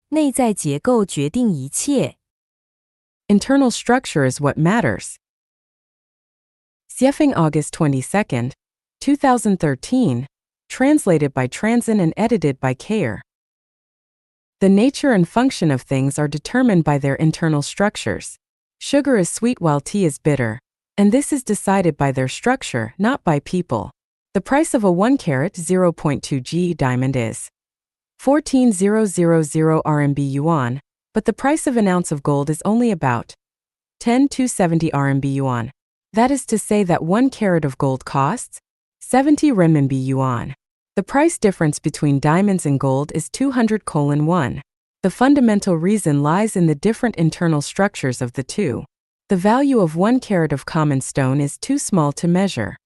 内在结构决定一切。Internal structure is what matters. Siefing August 22nd, 2013, translated by Transin and edited by Kayer. The nature and function of things are determined by their internal structures. Sugar is sweet while tea is bitter, and this is decided by their structure, not by people. The price of a 1 carat 0.2 G diamond is 14,000 RMB yuan, but the price of an ounce of gold is only about 10,270 RMB yuan. That is to say that 1 carat of gold costs 70 renminbi yuan. The price difference between diamonds and gold is 200:1. The fundamental reason lies in the different internal structures of the two. The value of 1 carat of common stone is too small to measure.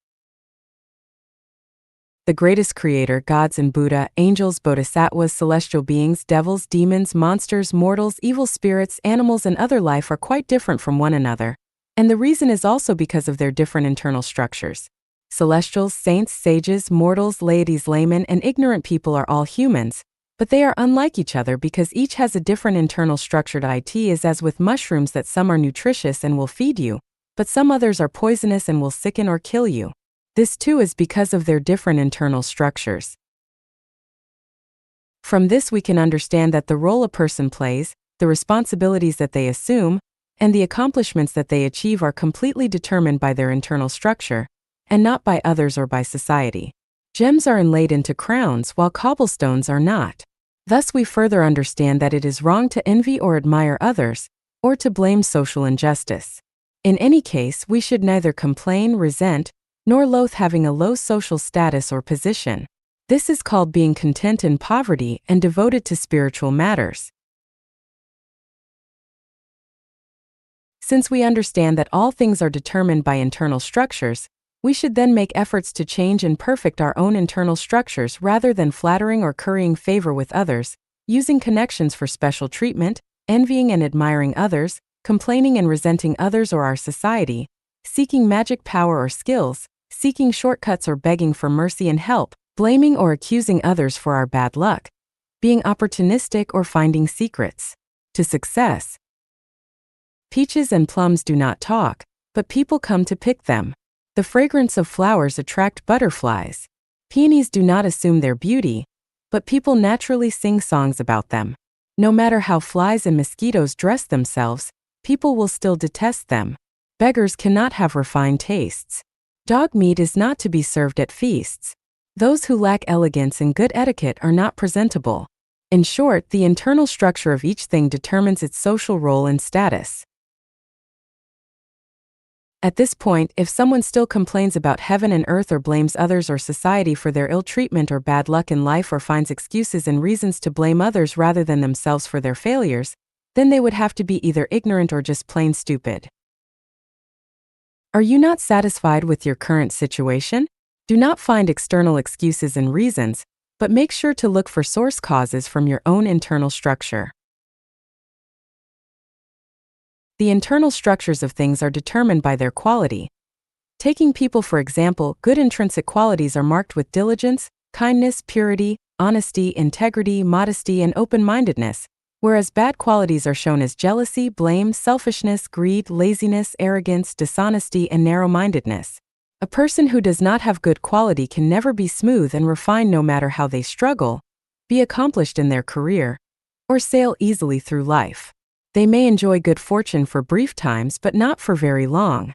The greatest creator, gods and Buddha, angels, bodhisattvas, celestial beings, devils, demons, monsters, mortals, evil spirits, animals, and other life are quite different from one another, and the reason is also because of their different internal structures. Celestials, saints, sages, mortals, laity, laymen, and ignorant people are all humans, but they are unlike each other because each has a different internal structure. It is as with mushrooms that some are nutritious and will feed you, but some others are poisonous and will sicken or kill you. This too is because of their different internal structures. From this we can understand that the role a person plays, the responsibilities that they assume, and the accomplishments that they achieve are completely determined by their internal structure, and not by others or by society. Gems are inlaid into crowns while cobblestones are not. Thus we further understand that it is wrong to envy or admire others, or to blame social injustice. In any case, we should neither complain, resent, nor loathe having a low social status or position. This is called being content in poverty and devoted to spiritual matters. Since we understand that all things are determined by internal structures, we should then make efforts to change and perfect our own internal structures rather than flattering or currying favor with others, using connections for special treatment, envying and admiring others, complaining and resenting others or our society, seeking magic power or skills, seeking shortcuts or begging for mercy and help, blaming or accusing others for our bad luck, being opportunistic or finding secrets to success. Peaches and plums do not talk, but people come to pick them. The fragrance of flowers attract butterflies. Peonies do not assume their beauty, but people naturally sing songs about them. No matter how flies and mosquitoes dress themselves, people will still detest them. Beggars cannot have refined tastes. Dog meat is not to be served at feasts. Those who lack elegance and good etiquette are not presentable. In short, the internal structure of each thing determines its social role and status. At this point, if someone still complains about heaven and earth or blames others or society for their ill treatment or bad luck in life or finds excuses and reasons to blame others rather than themselves for their failures, then they would have to be either ignorant or just plain stupid. Are you not satisfied with your current situation? Do not find external excuses and reasons, but make sure to look for source causes from your own internal structure. The internal structures of things are determined by their quality. Taking people for example, good intrinsic qualities are marked with diligence, kindness, purity, honesty, integrity, modesty, and open-mindedness, whereas bad qualities are shown as jealousy, blame, selfishness, greed, laziness, arrogance, dishonesty, and narrow-mindedness. A person who does not have good quality can never be smooth and refined no matter how they struggle, be accomplished in their career, or sail easily through life. They may enjoy good fortune for brief times but not for very long.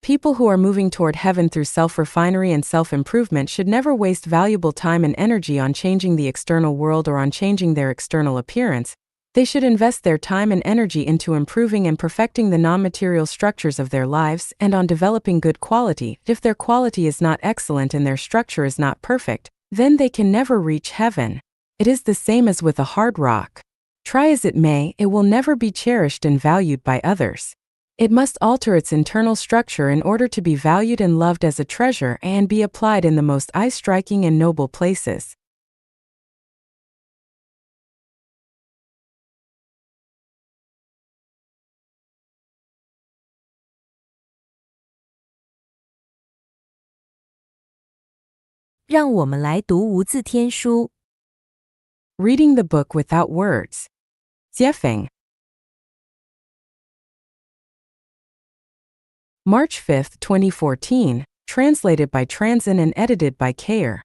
People who are moving toward heaven through self-refinery and self-improvement should never waste valuable time and energy on changing the external world or on changing their external appearance. They should invest their time and energy into improving and perfecting the non-material structures of their lives and on developing good quality. If their quality is not excellent and their structure is not perfect, then they can never reach heaven. It is the same as with a hard rock. Try as it may, it will never be cherished and valued by others. It must alter its internal structure in order to be valued and loved as a treasure and be applied in the most eye-striking and noble places. 让我们来读无字天书。Reading the book without words. Jiefeng. March 5, 2014, translated by Transin and edited by Kayer.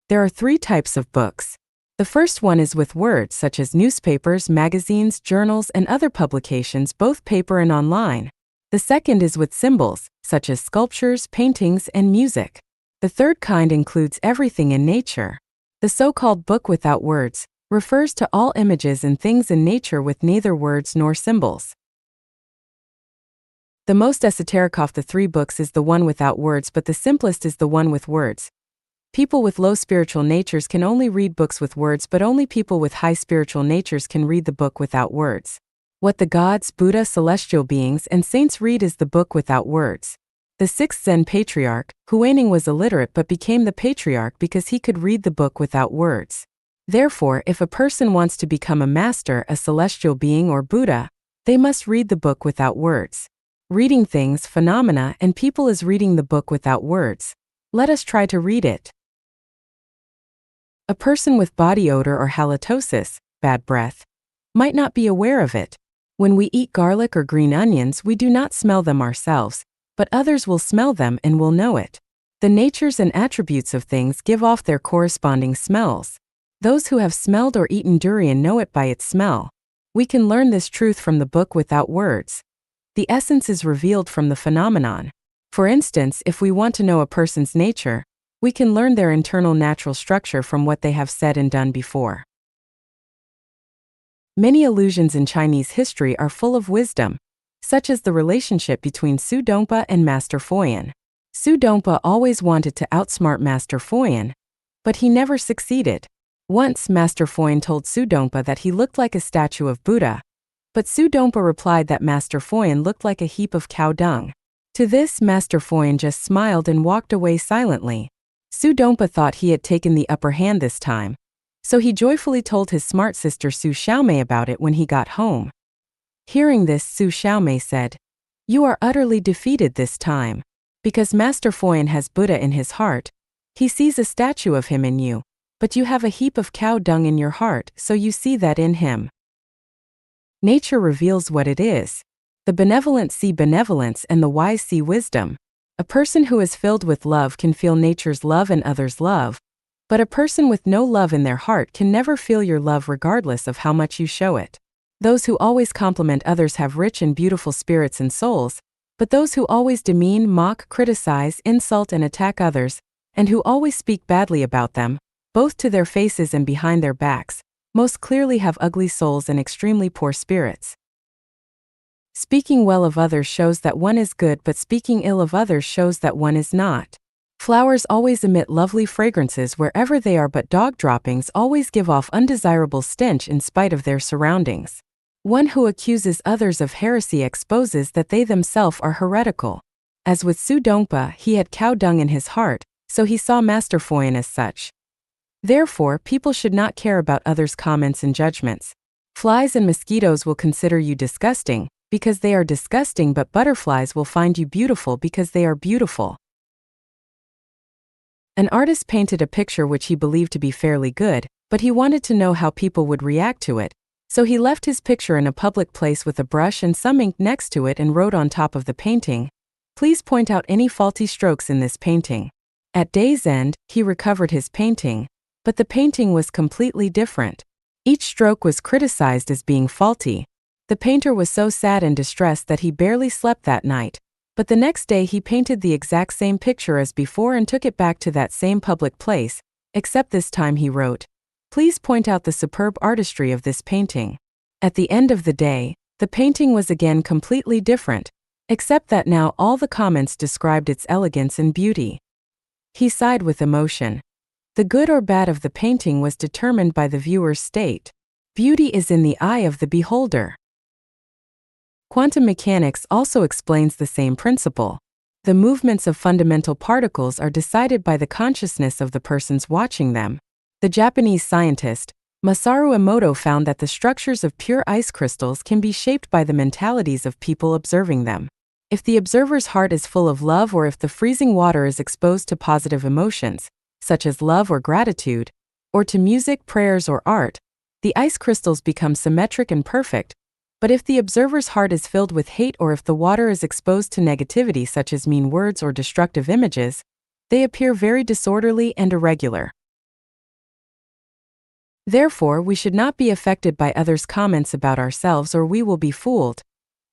There are 3 types of books. The first one is with words such as newspapers, magazines, journals, and other publications, both paper and online. The second is with symbols, such as sculptures, paintings, and music. The third kind includes everything in nature. The so-called book without words refers to all images and things in nature with neither words nor symbols. The most esoteric of the 3 books is the one without words, but the simplest is the one with words. People with low spiritual natures can only read books with words, but only people with high spiritual natures can read the book without words. What the gods, Buddha, celestial beings, and saints read is the book without words. The 6th Zen patriarch, Huaining, was illiterate but became the patriarch because he could read the book without words. Therefore, if a person wants to become a master, a celestial being, or Buddha, they must read the book without words. Reading things, phenomena, and people is reading the book without words. Let us try to read it. A person with body odor or halitosis, bad breath, might not be aware of it. When we eat garlic or green onions, we do not smell them ourselves, but others will smell them and will know it. The natures and attributes of things give off their corresponding smells. Those who have smelled or eaten durian know it by its smell. We can learn this truth from the book without words. The essence is revealed from the phenomenon. For instance, if we want to know a person's nature, we can learn their internal natural structure from what they have said and done before. Many allusions in Chinese history are full of wisdom, such as the relationship between Su Dongpa and Master Foyan. Su Dongpa always wanted to outsmart Master Foyan, but he never succeeded. Once, Master Foyan told Su Dongpa that he looked like a statue of Buddha, but Su Dongpa replied that Master Foyan looked like a heap of cow dung. To this, Master Foyan just smiled and walked away silently. Su Dongpa thought he had taken the upper hand this time, so he joyfully told his smart sister Su Xiaomei about it when he got home. Hearing this, Su Xiaomei said, "You are utterly defeated this time. Because Master Foyan has Buddha in his heart, he sees a statue of him in you, but you have a heap of cow dung in your heart, so you see that in him." Nature reveals what it is. The benevolent see benevolence and the wise see wisdom. A person who is filled with love can feel nature's love and others' love, but a person with no love in their heart can never feel your love regardless of how much you show it. Those who always compliment others have rich and beautiful spirits and souls, but those who always demean, mock, criticize, insult, and attack others, and who always speak badly about them, both to their faces and behind their backs, most clearly have ugly souls and extremely poor spirits. Speaking well of others shows that one is good, but speaking ill of others shows that one is not. Flowers always emit lovely fragrances wherever they are, but dog droppings always give off undesirable stench in spite of their surroundings. One who accuses others of heresy exposes that they themselves are heretical. As with Su Dongpa, he had cow dung in his heart, so he saw Master Foyan as such. Therefore, people should not care about others' comments and judgments. Flies and mosquitoes will consider you disgusting because they are disgusting, but butterflies will find you beautiful because they are beautiful. An artist painted a picture which he believed to be fairly good, but he wanted to know how people would react to it, so he left his picture in a public place with a brush and some ink next to it and wrote on top of the painting, "Please point out any faulty strokes in this painting." At day's end, he recovered his painting, but the painting was completely different. Each stroke was criticized as being faulty. The painter was so sad and distressed that he barely slept that night, but the next day he painted the exact same picture as before and took it back to that same public place, except this time he wrote, "Please point out the superb artistry of this painting." At the end of the day, the painting was again completely different, except that now all the comments described its elegance and beauty. He sighed with emotion. The good or bad of the painting was determined by the viewer's state. Beauty is in the eye of the beholder. Quantum mechanics also explains the same principle. The movements of fundamental particles are decided by the consciousness of the persons watching them. The Japanese scientist, Masaru Emoto, found that the structures of pure ice crystals can be shaped by the mentalities of people observing them. If the observer's heart is full of love, or if the freezing water is exposed to positive emotions, such as love or gratitude, or to music, prayers, or art, the ice crystals become symmetric and perfect. But if the observer's heart is filled with hate, or if the water is exposed to negativity such as mean words or destructive images, they appear very disorderly and irregular. Therefore, we should not be affected by others' comments about ourselves, or we will be fooled.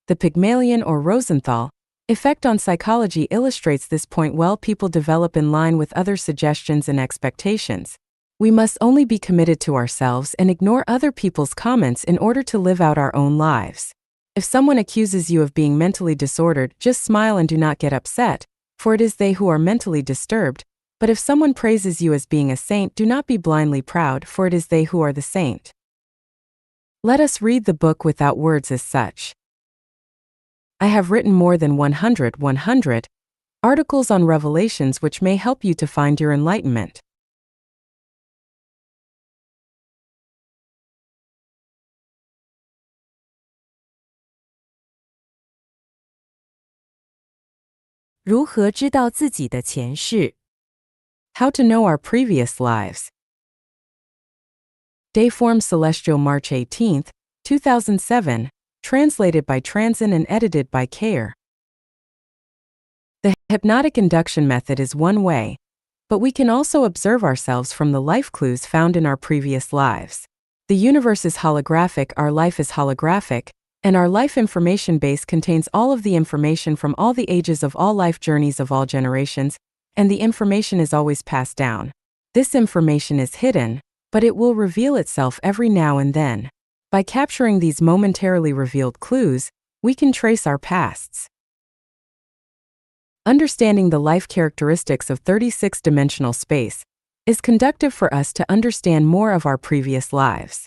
The Pygmalion or Rosenthal effect on psychology illustrates this point well. People develop in line with other suggestions and expectations. We must only be committed to ourselves and ignore other people's comments in order to live out our own lives. If someone accuses you of being mentally disordered, just smile and do not get upset, for it is they who are mentally disturbed. But if someone praises you as being a saint, do not be blindly proud, for it is they who are the saint. Let us read the book without words as such. I have written more than 100 articles on revelations which may help you to find your enlightenment.如何知道自己的前世？ How to know our previous lives. Dayform Celestial, March 18, 2007, translated by Transin and edited by Kayer. The hypnotic induction method is one way, but we can also observe ourselves from the life clues found in our previous lives. The universe is holographic, our life is holographic, and our life information base contains all of the information from all the ages of all life journeys of all generations, and the information is always passed down. This information is hidden, but it will reveal itself every now and then. By capturing these momentarily revealed clues, we can trace our pasts. Understanding the life characteristics of 36-dimensional space is conducive for us to understand more of our previous lives.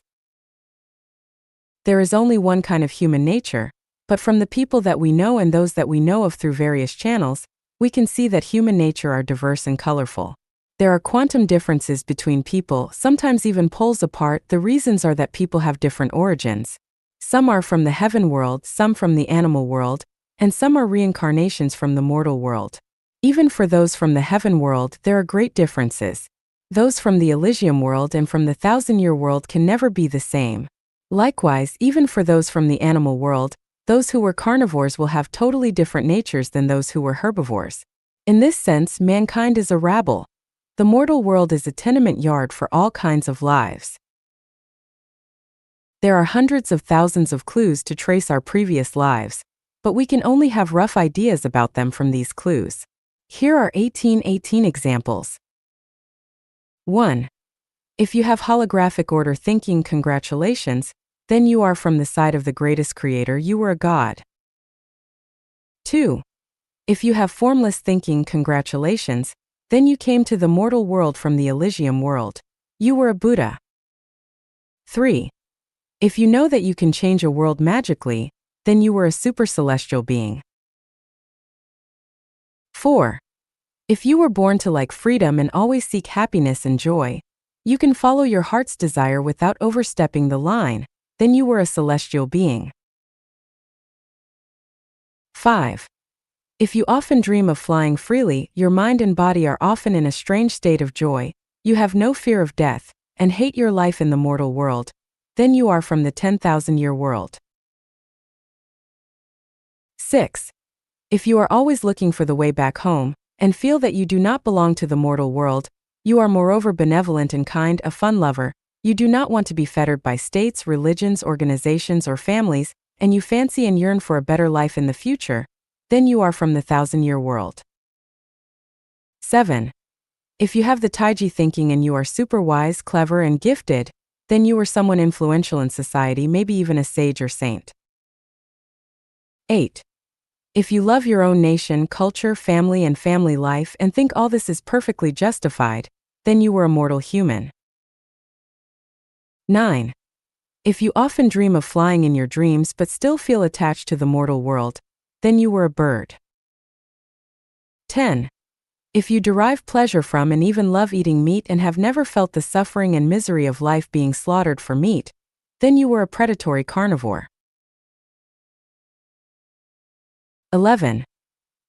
There is only one kind of human nature, but from the people that we know and those that we know of through various channels, we can see that human nature are diverse and colorful. There are quantum differences between people, sometimes even poles apart. The reasons are that people have different origins. Some are from the heaven world, some from the animal world, and some are reincarnations from the mortal world. Even for those from the heaven world, there are great differences. Those from the Elysium world and from the thousand-year world can never be the same. Likewise, even for those from the animal world, those who were carnivores will have totally different natures than those who were herbivores. In this sense, mankind is a rabble. The mortal world is a tenement yard for all kinds of lives. There are hundreds of thousands of clues to trace our previous lives, but we can only have rough ideas about them from these clues. Here are 18 examples. 1. If you have holographic order thinking, congratulations, then you are from the side of the greatest creator, you were a god. 2. If you have formless thinking, congratulations, then you came to the mortal world from the Elysium world, you were a Buddha. 3. If you know that you can change a world magically, then you were a super celestial being. 4. If you were born to like freedom and always seek happiness and joy, you can follow your heart's desire without overstepping the line, then you were a celestial being. 5. If you often dream of flying freely, your mind and body are often in a strange state of joy, you have no fear of death, and hate your life in the mortal world, then you are from the 10,000-year world. 6. If you are always looking for the way back home, and feel that you do not belong to the mortal world, you are moreover benevolent and kind, a fun lover, you do not want to be fettered by states, religions, organizations, or families, and you fancy and yearn for a better life in the future, then you are from the 1,000-year world. 7. If you have the Taiji thinking and you are super wise, clever, and gifted, then you are someone influential in society, maybe even a sage or saint. 8. If you love your own nation, culture, family, and family life and think all this is perfectly justified, then you were a mortal human. 9. If you often dream of flying in your dreams but still feel attached to the mortal world, then you were a bird. 10. If you derive pleasure from and even love eating meat and have never felt the suffering and misery of life being slaughtered for meat, then you were a predatory carnivore. 11.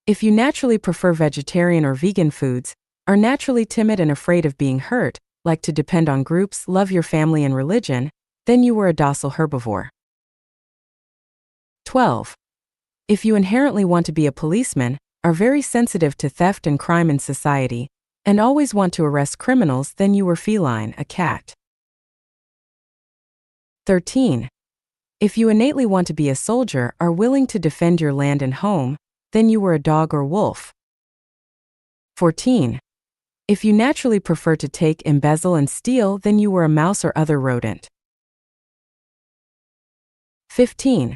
If you naturally prefer vegetarian or vegan foods, are naturally timid and afraid of being hurt, like to depend on groups, love your family and religion, then you were a docile herbivore. 12. If you inherently want to be a policeman, are very sensitive to theft and crime in society, and always want to arrest criminals, then you were feline, a cat. 13. If you innately want to be a soldier, are willing to defend your land and home, then you were a dog or wolf. 14. If you naturally prefer to take, embezzle, and steal, then you were a mouse or other rodent. 15.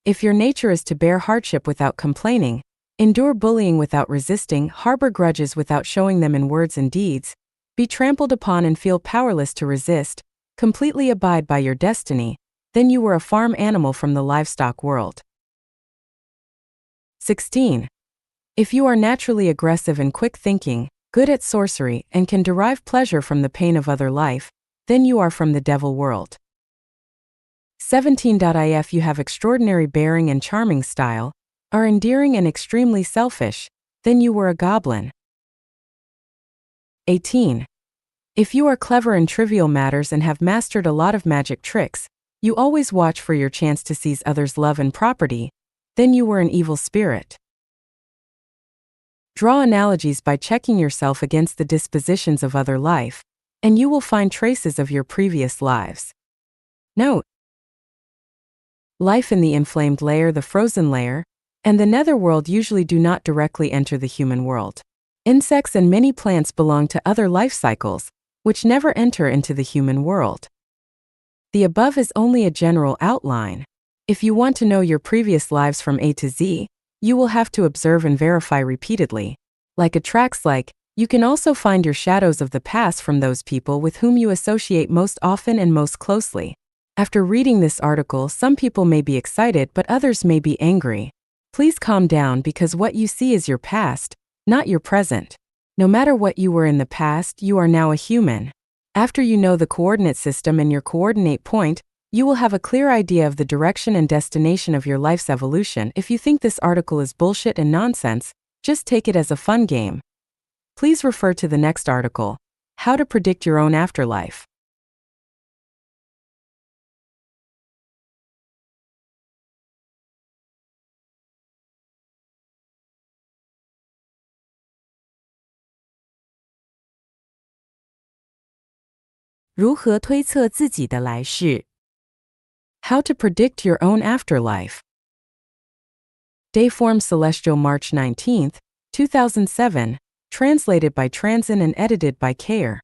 If your nature is to bear hardship without complaining, endure bullying without resisting, harbor grudges without showing them in words and deeds, be trampled upon and feel powerless to resist, completely abide by your destiny, then you were a farm animal from the livestock world. 16. If you are naturally aggressive and quick-thinking, good at sorcery, and can derive pleasure from the pain of other life, then you are from the devil world. 17. If you have extraordinary bearing and charming style, are endearing and extremely selfish, then you were a goblin. 18. If you are clever in trivial matters and have mastered a lot of magic tricks, you always watch for your chance to seize others' love and property, then you were an evil spirit. Draw analogies by checking yourself against the dispositions of other life, and you will find traces of your previous lives. Note: life in the inflamed layer, the frozen layer, and the netherworld usually do not directly enter the human world. Insects and many plants belong to other life cycles, which never enter into the human world. The above is only a general outline. If you want to know your previous lives from A to Z, you will have to observe and verify repeatedly. Like attracts like, you can also find your shadows of the past from those people with whom you associate most often and most closely. After reading this article, some people may be excited, but others may be angry. Please calm down, because what you see is your past, not your present. No matter what you were in the past, you are now a human. After you know the coordinate system and your coordinate point, you will have a clear idea of the direction and destination of your life's evolution. If you think this article is bullshit and nonsense, just take it as a fun game. Please refer to the next article, How to Predict Your Own Afterlife.如何推测自己的来世？ How to Predict Your Own Afterlife. Dayform Celestial, March 19, 2007, translated by Transin and edited by Kayer.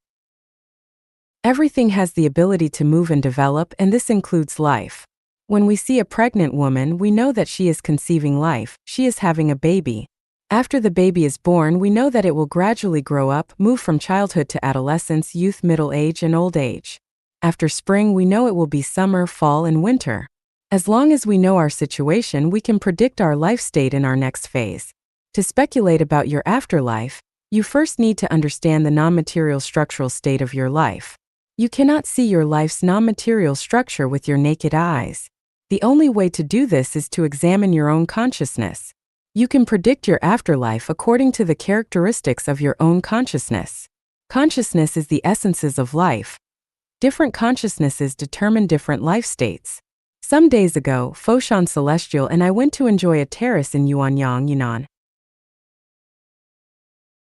Everything has the ability to move and develop, and this includes life. When we see a pregnant woman, we know that she is conceiving life, she is having a baby. After the baby is born, we know that it will gradually grow up, move from childhood to adolescence, youth, middle age, and old age. After spring, we know it will be summer, fall, and winter. As long as we know our situation, we can predict our life state in our next phase. To speculate about your afterlife, you first need to understand the non-material structural state of your life. You cannot see your life's non-material structure with your naked eyes. The only way to do this is to examine your own consciousness. You can predict your afterlife according to the characteristics of your own consciousness. Consciousness is the essences of life. Different consciousnesses determine different life states. Some days ago, Foshan Celestial and I went to enjoy a terrace in Yuanyang, Yunnan.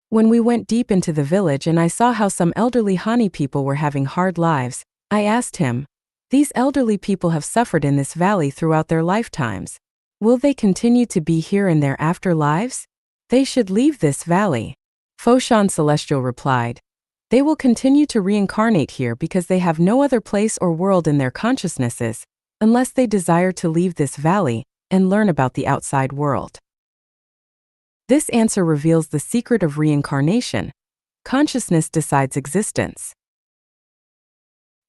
When we went deep into the village and I saw how some elderly Hani people were having hard lives, I asked him, "These elderly people have suffered in this valley throughout their lifetimes. Will they continue to be here in their afterlives? They should leave this valley." Foshan Celestial replied, "They will continue to reincarnate here because they have no other place or world in their consciousnesses, unless they desire to leave this valley and learn about the outside world." This answer reveals the secret of reincarnation. Consciousness decides existence.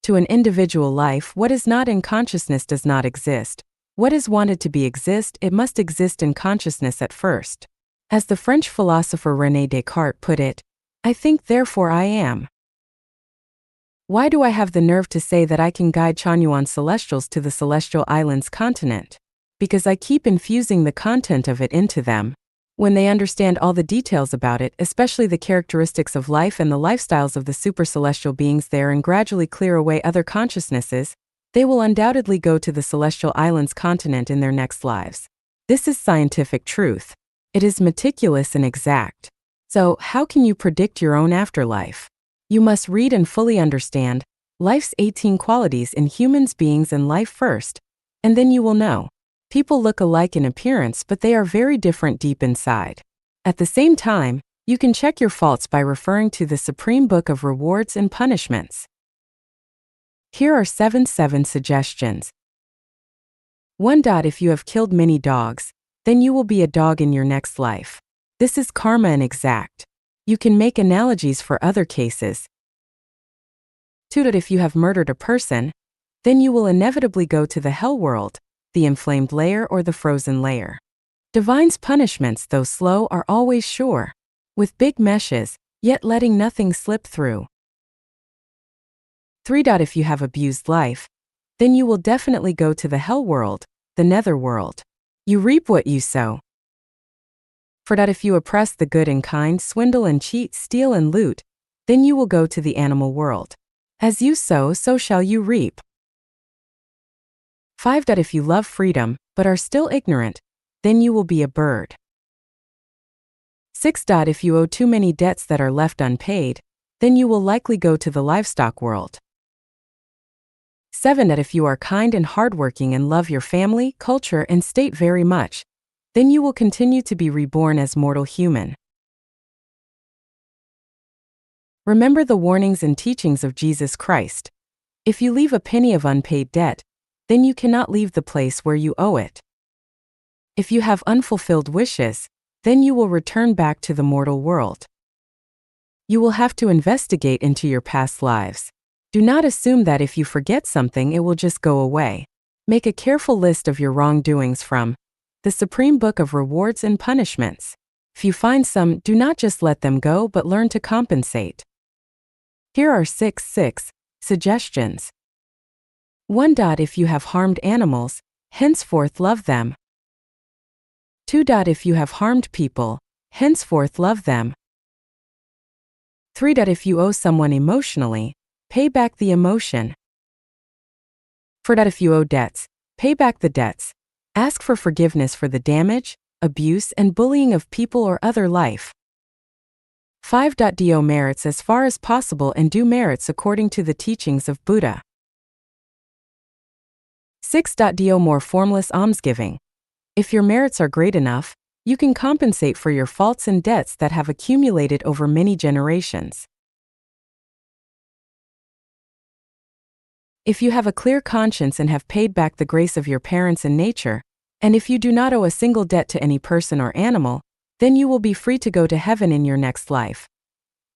To an individual life, what is not in consciousness does not exist. What is wanted to be exist, it must exist in consciousness at first. As the French philosopher René Descartes put it, "I think, therefore I am." Why do I have the nerve to say that I can guide Chanyuan celestials to the celestial islands continent? because I keep infusing the content of it into them. When they understand all the details about it, especially the characteristics of life and the lifestyles of the super-celestial beings there, and gradually clear away other consciousnesses, they will undoubtedly go to the celestial islands continent in their next lives. This is scientific truth. It is meticulous and exact. So, how can you predict your own afterlife? You must read and fully understand life's 18 qualities in humans, beings, and life first, and then you will know. People look alike in appearance, but they are very different deep inside. At the same time, you can check your faults by referring to the Supreme Book of Rewards and Punishments. Here are 7 suggestions. 1. If you have killed many dogs, then you will be a dog in your next life. This is karma and exact. You can make analogies for other cases. 2. If you have murdered a person, then you will inevitably go to the hell world, the inflamed layer or the frozen layer. Divine's punishments, though slow, are always sure, with big meshes, yet letting nothing slip through. 3. If you have abused life, then you will definitely go to the hell world, the nether world. You reap what you sow. 4. If you oppress the good and kind, swindle and cheat, steal and loot, then you will go to the animal world. As you sow, so shall you reap. 5. If you love freedom, but are still ignorant, then you will be a bird. 6. If you owe too many debts that are left unpaid, then you will likely go to the livestock world. 7. If you are kind and hardworking and love your family, culture, and state very much, then you will continue to be reborn as mortal human. Remember the warnings and teachings of Jesus Christ. If you leave a penny of unpaid debt, then you cannot leave the place where you owe it. If you have unfulfilled wishes, then you will return back to the mortal world. You will have to investigate into your past lives. Do not assume that if you forget something, it will just go away. Make a careful list of your wrongdoings from the Supreme Book of Rewards and Punishments. If you find some, do not just let them go, but learn to compensate. Here are 6 suggestions. 1. If you have harmed animals, henceforth love them. 2. If you have harmed people, henceforth love them. 3. If you owe someone emotionally, pay back the emotion. 4. If you owe debts, pay back the debts. Ask for forgiveness for the damage, abuse, and bullying of people or other life. 5. Do merits as far as possible and do merits according to the teachings of Buddha. 6. Do more formless almsgiving. If your merits are great enough, you can compensate for your faults and debts that have accumulated over many generations. If you have a clear conscience and have paid back the grace of your parents and nature, and if you do not owe a single debt to any person or animal, then you will be free to go to heaven in your next life.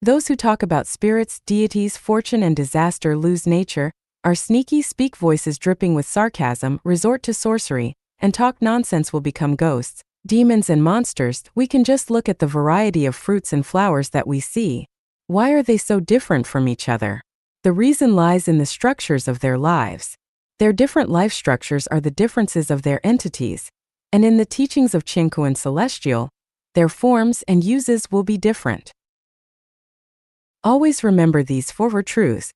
Those who talk about spirits, deities, fortune, and disaster lose nature, are sneaky, speak voices dripping with sarcasm, resort to sorcery, and talk nonsense will become ghosts, demons, and monsters. We can just look at the variety of fruits and flowers that we see. Why are they so different from each other? The reason lies in the structures of their lives. Their different life structures are the differences of their entities, and in the teachings of Chinku and Celestial, their forms and uses will be different. Always remember these 4 truths.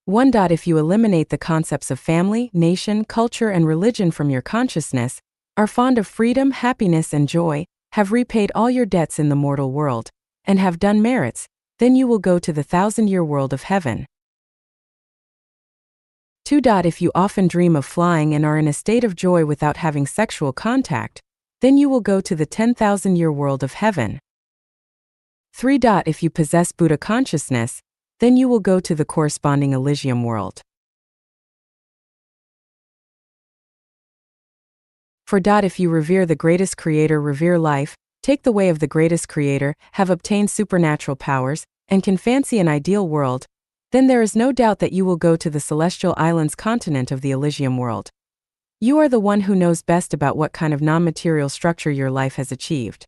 1. If you eliminate the concepts of family, nation, culture, and religion from your consciousness, are fond of freedom, happiness, and joy, have repaid all your debts in the mortal world, and have done merits, then you will go to the 1,000-year world of heaven. 2. If you often dream of flying and are in a state of joy without having sexual contact, then you will go to the 10,000-year world of heaven. 3. If you possess Buddha consciousness, then you will go to the corresponding Elysium world. 4. If you revere the greatest creator, revere life, take the way of the greatest creator, have obtained supernatural powers, and can fancy an ideal world, then there is no doubt that you will go to the celestial islands continent of the Elysium world. You are the one who knows best about what kind of non-material structure your life has achieved.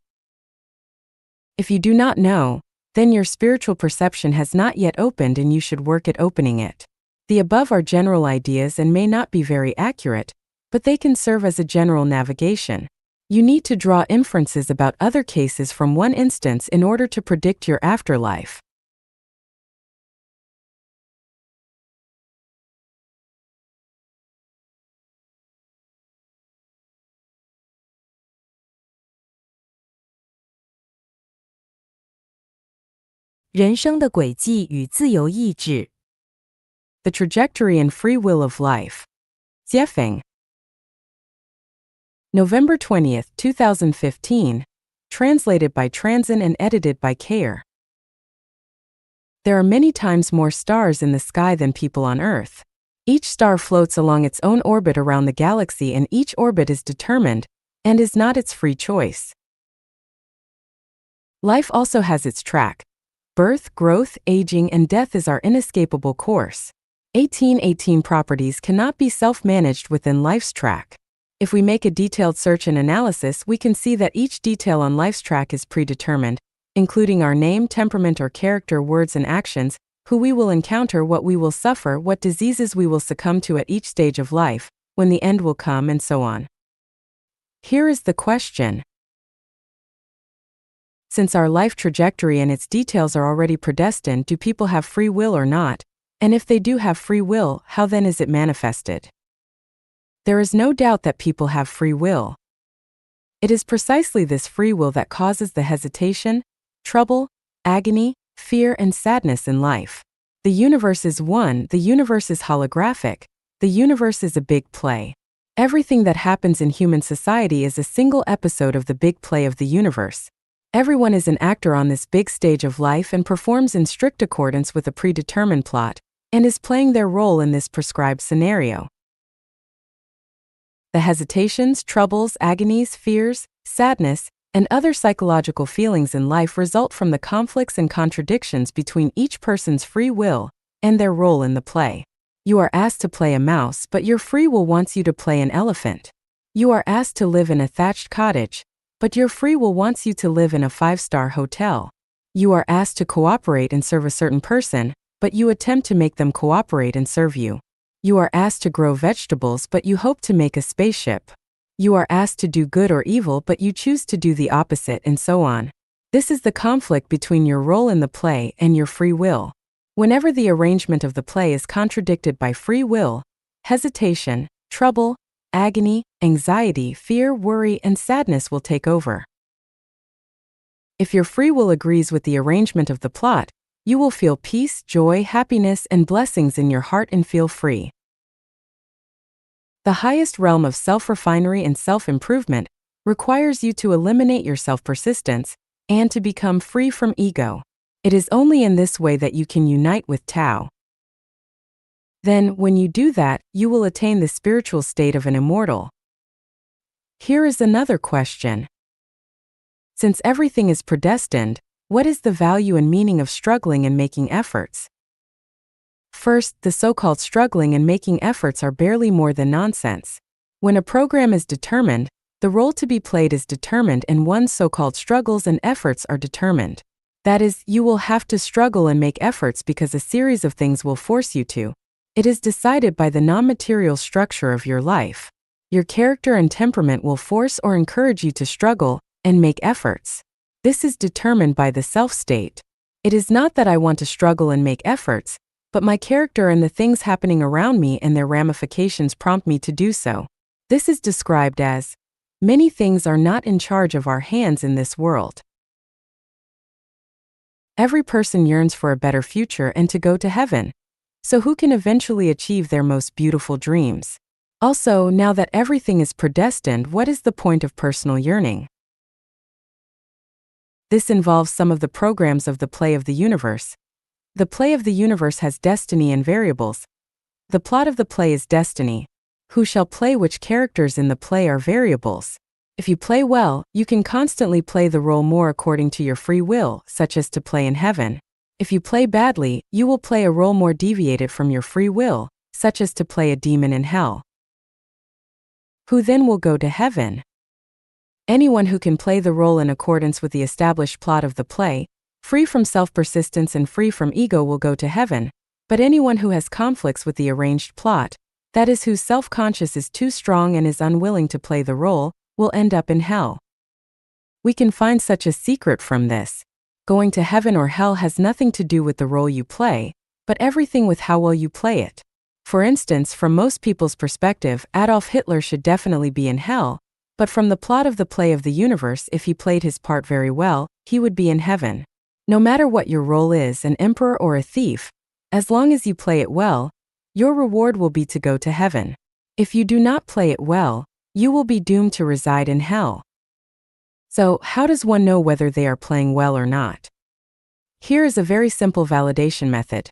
If you do not know, then your spiritual perception has not yet opened and you should work at opening it. The above are general ideas and may not be very accurate, but they can serve as a general navigation. You need to draw inferences about other cases from one instance in order to predict your afterlife.人生的轨迹与自由意志。The trajectory and free will of life. Jiefeng. November 20th, 2015. Translated by Transin and edited by Kayer. There are many times more stars in the sky than people on Earth. Each star floats along its own orbit around the galaxy, and each orbit is determined and is not its free choice. Life also has its track. Birth, growth, aging, and death is our inescapable course. 1818 properties cannot be self-managed within life's track. If we make a detailed search and analysis, we can see that each detail on life's track is predetermined, including our name, temperament or character, words and actions, who we will encounter, what we will suffer, what diseases we will succumb to at each stage of life, when the end will come, and so on. Here is the question. Since our life trajectory and its details are already predestined, do people have free will or not? And if they do have free will, how then is it manifested? There is no doubt that people have free will. It is precisely this free will that causes the hesitation, trouble, agony, fear, and sadness in life. The universe is one, the universe is holographic, the universe is a big play. Everything that happens in human society is a single episode of the big play of the universe. Everyone is an actor on this big stage of life and performs in strict accordance with a predetermined plot, and is playing their role in this prescribed scenario. The hesitations, troubles, agonies, fears, sadness, and other psychological feelings in life result from the conflicts and contradictions between each person's free will and their role in the play. You are asked to play a mouse, but your free will wants you to play an elephant. You are asked to live in a thatched cottage, but your free will wants you to live in a 5-star hotel. You are asked to cooperate and serve a certain person, but you attempt to make them cooperate and serve you. You are asked to grow vegetables, but you hope to make a spaceship. You are asked to do good or evil, but you choose to do the opposite, and so on. This is the conflict between your role in the play and your free will. Whenever the arrangement of the play is contradicted by free will, hesitation, trouble, agony, anxiety, fear, worry, and sadness will take over. If your free will agrees with the arrangement of the plot, you will feel peace, joy, happiness, and blessings in your heart and feel free. The highest realm of self-refinery and self-improvement requires you to eliminate your self-persistence and to become free from ego. It is only in this way that you can unite with Tao. Then, when you do that, you will attain the spiritual state of an immortal. Here is another question. Since everything is predestined, what is the value and meaning of struggling and making efforts? First, the so-called struggling and making efforts are barely more than nonsense. When a program is determined, the role to be played is determined, and one's so-called struggles and efforts are determined. That is, you will have to struggle and make efforts because a series of things will force you to. It is decided by the non-material structure of your life. Your character and temperament will force or encourage you to struggle and make efforts. This is determined by the self-state. It is not that I want to struggle and make efforts, but my character and the things happening around me and their ramifications prompt me to do so. This is described as, many things are not in charge of our hands in this world. Every person yearns for a better future and to go to heaven. So who can eventually achieve their most beautiful dreams? Also, now that everything is predestined, what is the point of personal yearning? This involves some of the programs of the play of the universe. The play of the universe has destiny and variables. The plot of the play is destiny. Who shall play which characters in the play are variables. If you play well, you can constantly play the role more according to your free will, such as to play in heaven. If you play badly, you will play a role more deviated from your free will, such as to play a demon in hell. Who then will go to heaven? Anyone who can play the role in accordance with the established plot of the play, free from self-persistence and free from ego, will go to heaven. But anyone who has conflicts with the arranged plot, that is, whose self-conscious is too strong and is unwilling to play the role, will end up in hell. We can find such a secret from this. Going to heaven or hell has nothing to do with the role you play, but everything with how well you play it. For instance, from most people's perspective, Adolf Hitler should definitely be in hell, but from the plot of the play of the universe, if he played his part very well, he would be in heaven. No matter what your role is, an emperor or a thief, as long as you play it well, your reward will be to go to heaven. If you do not play it well, you will be doomed to reside in hell. So, how does one know whether they are playing well or not? Here is a very simple validation method.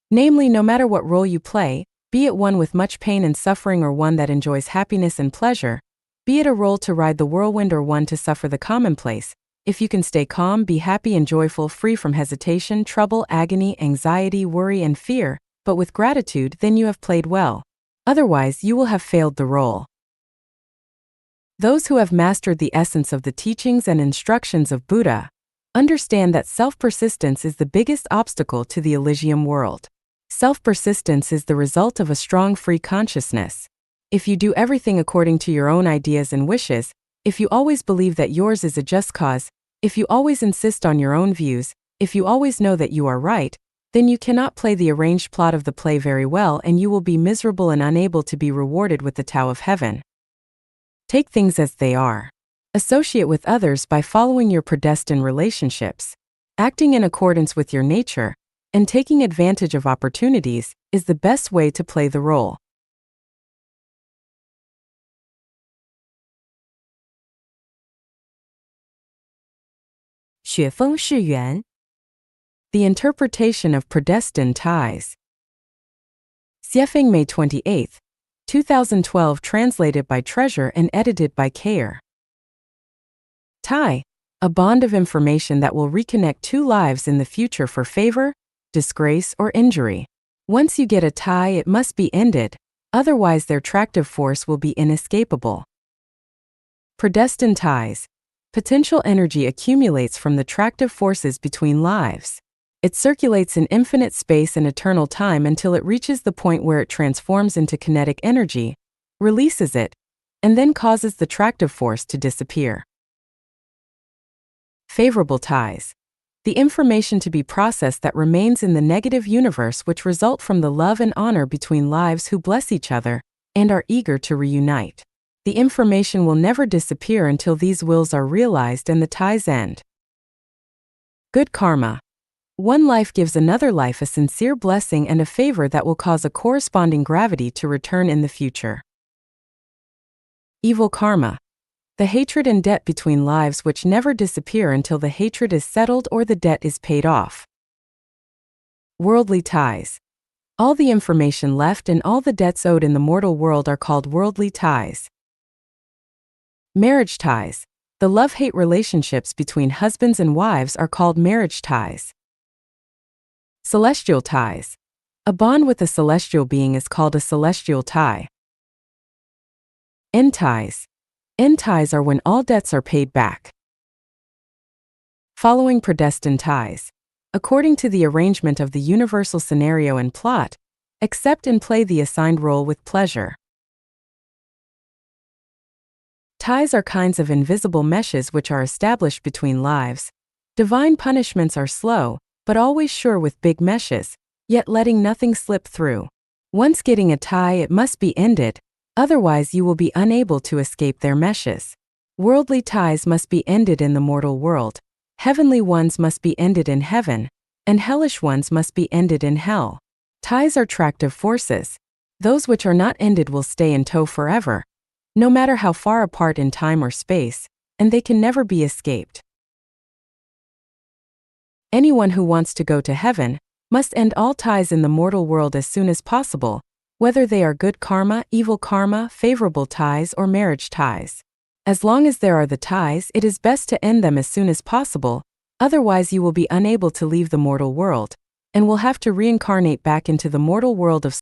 Namely, no matter what role you play, be it one with much pain and suffering or one that enjoys happiness and pleasure, be it a role to ride the whirlwind or one to suffer the commonplace, if you can stay calm, be happy and joyful, free from hesitation, trouble, agony, anxiety, worry, and fear, but with gratitude, then you have played well. Otherwise, you will have failed the role. Those who have mastered the essence of the teachings and instructions of Buddha understand that self-persistence is the biggest obstacle to the Elysium world. Self-persistence is the result of a strong free consciousness. If you do everything according to your own ideas and wishes, if you always believe that yours is a just cause, if you always insist on your own views, if you always know that you are right, then you cannot play the arranged plot of the play very well and you will be miserable and unable to be rewarded with the Tao of Heaven. Take things as they are. Associate with others by following your predestined relationships. Acting in accordance with your nature, and taking advantage of opportunities, is the best way to play the role.雪峰世缘 The interpretation of predestined ties. Xiefeng, May 28, 2012, translated by Treasure and edited by Kayer. Tie, a bond of information that will reconnect two lives in the future for favor, disgrace, or injury. Once you get a tie, it must be ended, otherwise their attractive force will be inescapable. Predestined ties. Potential energy accumulates from the attractive forces between lives. It circulates in infinite space and eternal time until it reaches the point where it transforms into kinetic energy, releases it, and then causes the attractive force to disappear. Favorable ties. The information to be processed that remains in the negative universe which result from the love and honor between lives who bless each other and are eager to reunite. The information will never disappear until these wills are realized and the ties end. Good karma. One life gives another life a sincere blessing and a favor that will cause a corresponding gravity to return in the future. Evil karma. The hatred and debt between lives which never disappear until the hatred is settled or the debt is paid off. Worldly ties. All the information left and all the debts owed in the mortal world are called worldly ties. Marriage ties. The love-hate relationships between husbands and wives are called marriage ties. Celestial ties. A bond with a celestial being is called a celestial tie. End ties. End ties are when all debts are paid back. Following predestined ties. According to the arrangement of the universal scenario and plot, accept and play the assigned role with pleasure. Ties are kinds of invisible meshes which are established between lives. Divine punishments are slow, but always sure with big meshes, yet letting nothing slip through. Once getting a tie, it must be ended, otherwise you will be unable to escape their meshes. Worldly ties must be ended in the mortal world, heavenly ones must be ended in heaven, and hellish ones must be ended in hell. Ties are attractive forces. Those which are not ended will stay in tow forever, no matter how far apart in time or space, and they can never be escaped. Anyone who wants to go to heaven must end all ties in the mortal world as soon as possible, whether they are good karma, evil karma, favorable ties, or marriage ties. As long as there are the ties, it is best to end them as soon as possible, otherwise you will be unable to leave the mortal world, and will have to reincarnate back into the mortal world of